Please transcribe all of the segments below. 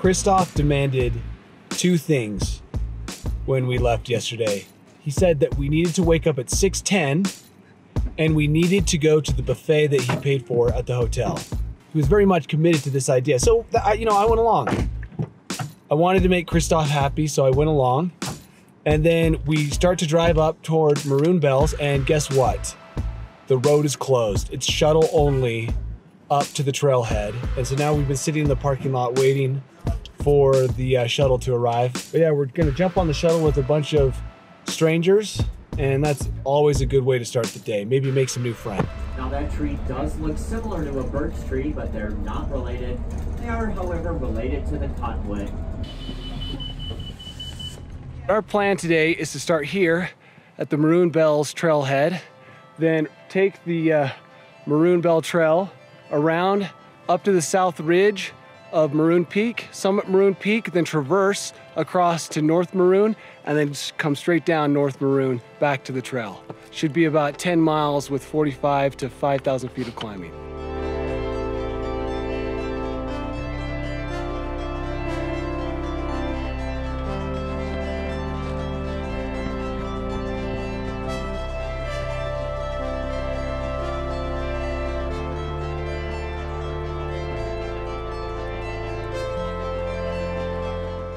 Christoph demanded two things when we left yesterday. He said that we needed to wake up at 6:10 and we needed to go to the buffet that he paid for at the hotel. He was very much committed to this idea. So, I went along. I wanted to make Christoph happy, so I went along. And then we start to drive up toward Maroon Bells, and guess what? The road is closed. It's shuttle only up to the trailhead. And so now we've been sitting in the parking lot waiting for the shuttle to arrive. But yeah, we're gonna jump on the shuttle with a bunch of strangers, and that's always a good way to start the day. Maybe make some new friends. Now that tree does look similar to a birch tree, but they're not related. They are, however, related to the cottonwood. Our plan today is to start here at the Maroon Bells trailhead, then take the Maroon Bell Trail around up to the south ridge of Maroon Peak, summit Maroon Peak, then traverse across to North Maroon, and then just come straight down North Maroon back to the trail. Should be about 10 miles with 45 to 5,000 feet of climbing.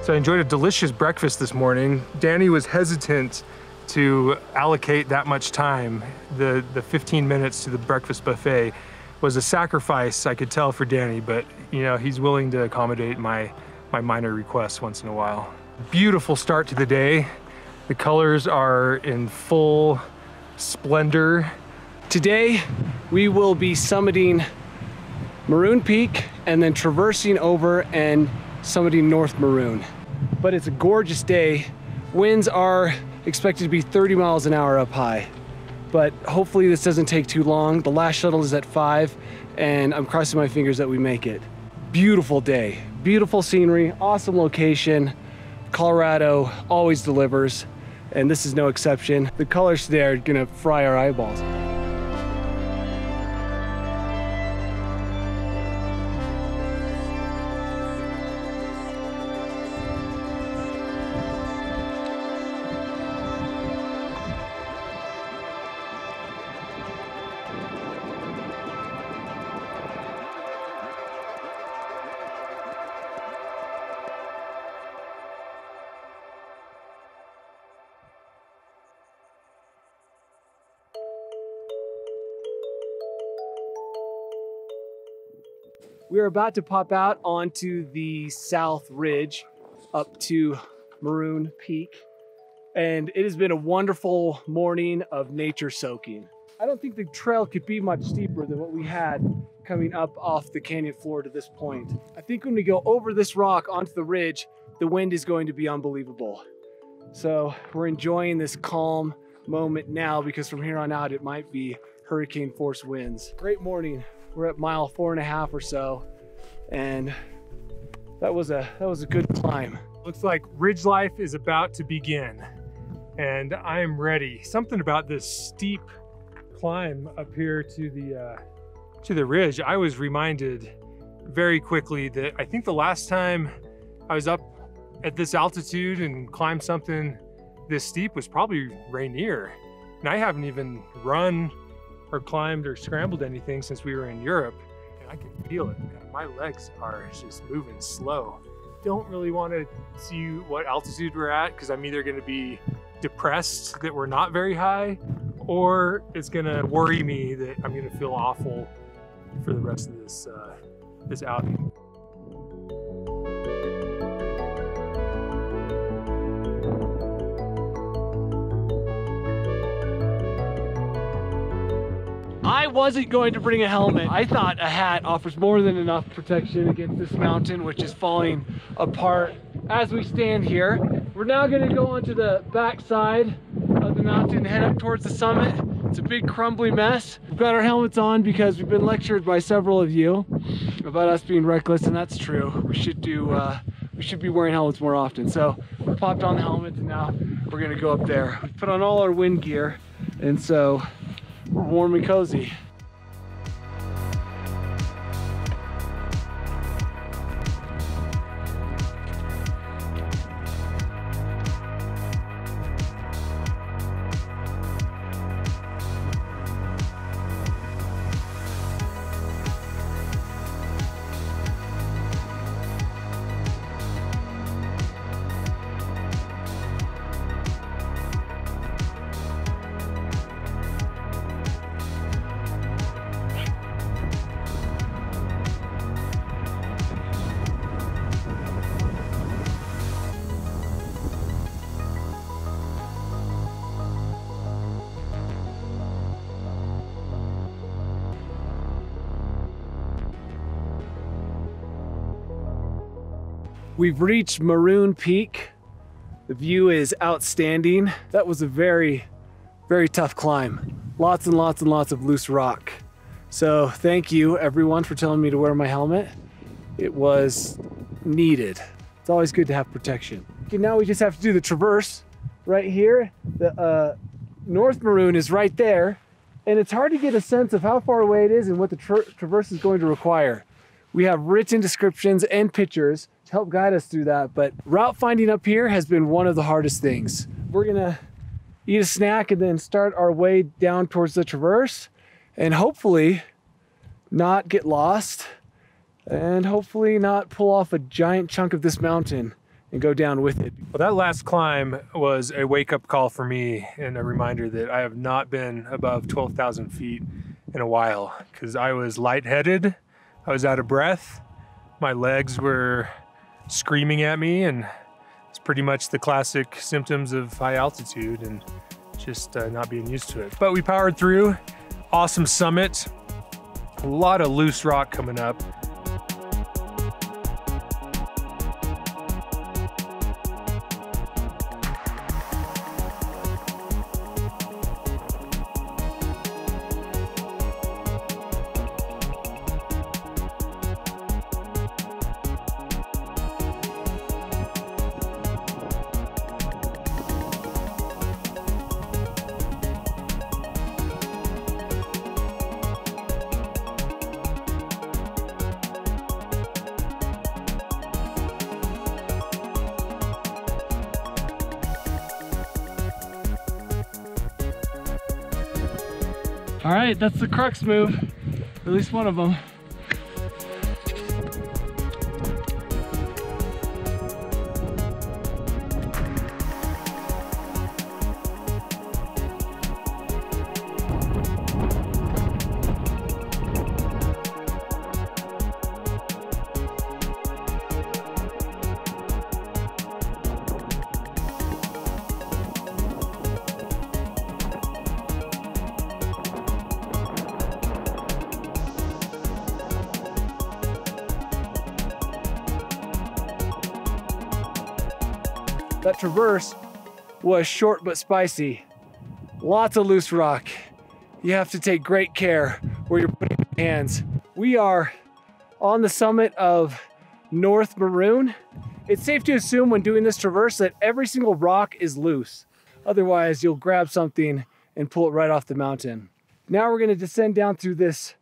So I enjoyed a delicious breakfast this morning. Danny was hesitant to allocate that much time. The 15 minutes to the breakfast buffet was a sacrifice, I could tell, for Danny, but you know, he's willing to accommodate my minor requests once in a while. Beautiful start to the day. The colors are in full splendor. Today, we will be summiting Maroon Peak and then traversing over and summiting North Maroon. But it's a gorgeous day. Winds are expected to be 30 miles an hour up high, but hopefully this doesn't take too long. The last shuttle is at 5, and I'm crossing my fingers that we make it. Beautiful day, beautiful scenery, awesome location. Colorado always delivers, and this is no exception. The colors today are gonna fry our eyeballs. We're about to pop out onto the south ridge up to Maroon Peak, and it has been a wonderful morning of nature soaking. I don't think the trail could be much steeper than what we had coming up off the canyon floor to this point. I think when we go over this rock onto the ridge, the wind is going to be unbelievable. So we're enjoying this calm moment now, because from here on out it might be hurricane force winds. Great morning. We're at mile 4.5 or so, and that was a good climb. Looks like ridge life is about to begin, and I am ready. Something about this steep climb up here to the ridge, I was reminded very quickly that I think the last time I was up at this altitude and climbed something this steep was probably Rainier, and I haven't even run or climbed or scrambled anything since we were in Europe, and I can feel it. My legs are just moving slow. Don't really want to see what altitude we're at, because I'm either going to be depressed that we're not very high, or it's going to worry me that I'm going to feel awful for the rest of this outing. I wasn't going to bring a helmet. I thought a hat offers more than enough protection against this mountain, which is falling apart as we stand here. We're now going to go onto the back side of the mountain and head up towards the summit. It's a big crumbly mess. We've got our helmets on because we've been lectured by several of you about us being reckless, and that's true. We should be wearing helmets more often. So we popped on the helmets, and now we're going to go up there. We put on all our wind gear, and so we're warm and cozy. We've reached Maroon Peak. The view is outstanding. That was a very, very tough climb. Lots and lots and lots of loose rock. So thank you everyone for telling me to wear my helmet. It was needed. It's always good to have protection. Okay, now we just have to do the traverse right here. The North Maroon is right there, and it's hard to get a sense of how far away it is and what the traverse is going to require. We have written descriptions and pictures to help guide us through that, but route finding up here has been one of the hardest things. We're gonna eat a snack and then start our way down towards the traverse and hopefully not get lost and hopefully not pull off a giant chunk of this mountain and go down with it. Well, that last climb was a wake-up call for me and a reminder that I have not been above 12,000 feet in a while because I was lightheaded, I was out of breath, my legs were screaming at me, and it's pretty much the classic symptoms of high altitude and just not being used to it. But we powered through, awesome summit, a lot of loose rock coming up. All right, that's the crux move, at least one of them. That traverse was short but spicy. Lots of loose rock. You have to take great care where you're putting your hands. We are on the summit of North Maroon. It's safe to assume when doing this traverse that every single rock is loose. Otherwise, you'll grab something and pull it right off the mountain. Now we're gonna descend down through this,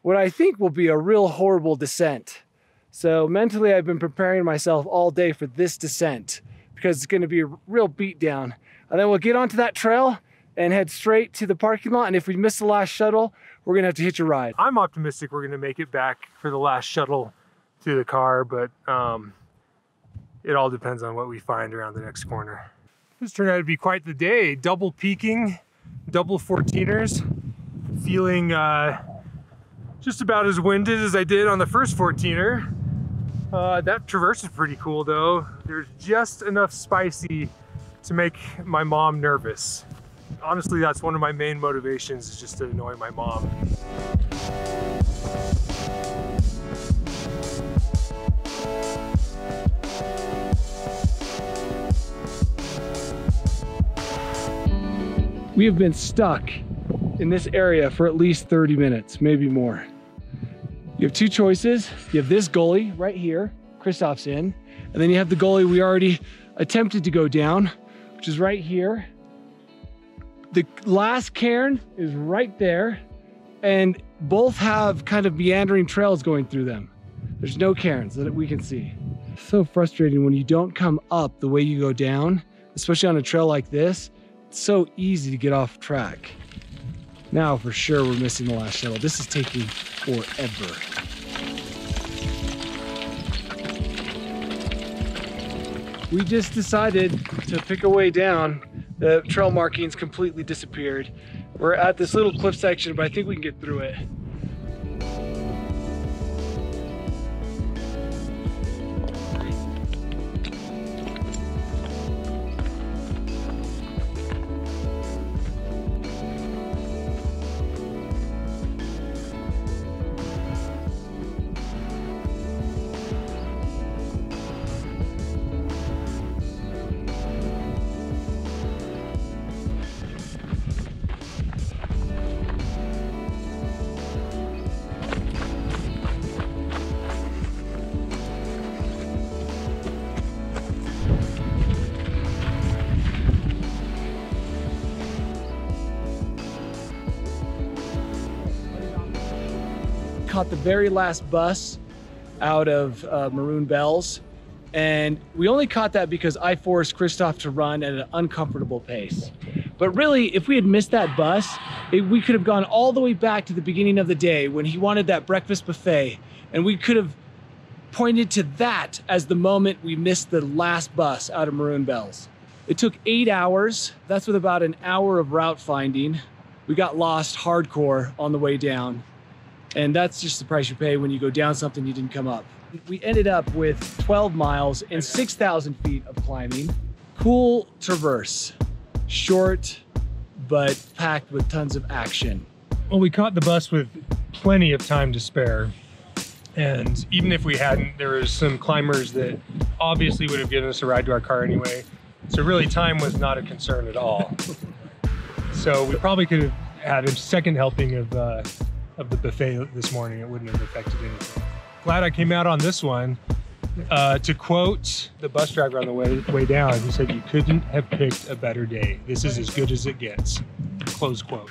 what I think will be a real horrible descent. So mentally, I've been preparing myself all day for this descent, because it's gonna be a real beat down. And then we'll get onto that trail and head straight to the parking lot. And if we miss the last shuttle, we're gonna have to hitch a ride. I'm optimistic we're gonna make it back for the last shuttle to the car, but it all depends on what we find around the next corner. This turned out to be quite the day. Double peaking, double 14ers, feeling just about as winded as I did on the first 14er. That traverse is pretty cool though. There's just enough spicy to make my mom nervous. Honestly, that's one of my main motivations, is just to annoy my mom. We have been stuck in this area for at least 30 minutes, maybe more. You have two choices. You have this gully right here, Christoph's in, and then you have the gully we already attempted to go down, which is right here. The last cairn is right there, and both have kind of meandering trails going through them. There's no cairns that we can see. So frustrating when you don't come up the way you go down, especially on a trail like this. It's so easy to get off track. Now for sure we're missing the last shuttle. This is taking forever. We just decided to pick a way down. The trail markings completely disappeared. We're at this little cliff section, but I think we can get through it. caught the very last bus out of Maroon Bells. And we only caught that because I forced Christoph to run at an uncomfortable pace. But really, if we had missed that bus, we could have gone all the way back to the beginning of the day when he wanted that breakfast buffet. And we could have pointed to that as the moment we missed the last bus out of Maroon Bells. It took 8 hours. That's with about an hour of route finding. We got lost hardcore on the way down. And that's just the price you pay when you go down something you didn't come up. We ended up with 12 miles and 6,000 feet of climbing. Cool traverse. Short, but packed with tons of action. Well, we caught the bus with plenty of time to spare. And even if we hadn't, there was some climbers that obviously would have given us a ride to our car anyway. So really time was not a concern at all. So we probably could have had a second helping of the buffet this morning. It wouldn't have affected anything. Glad I came out on this one. To quote the bus driver on the way down, he said, "You couldn't have picked a better day. This is as good as it gets." Close quote.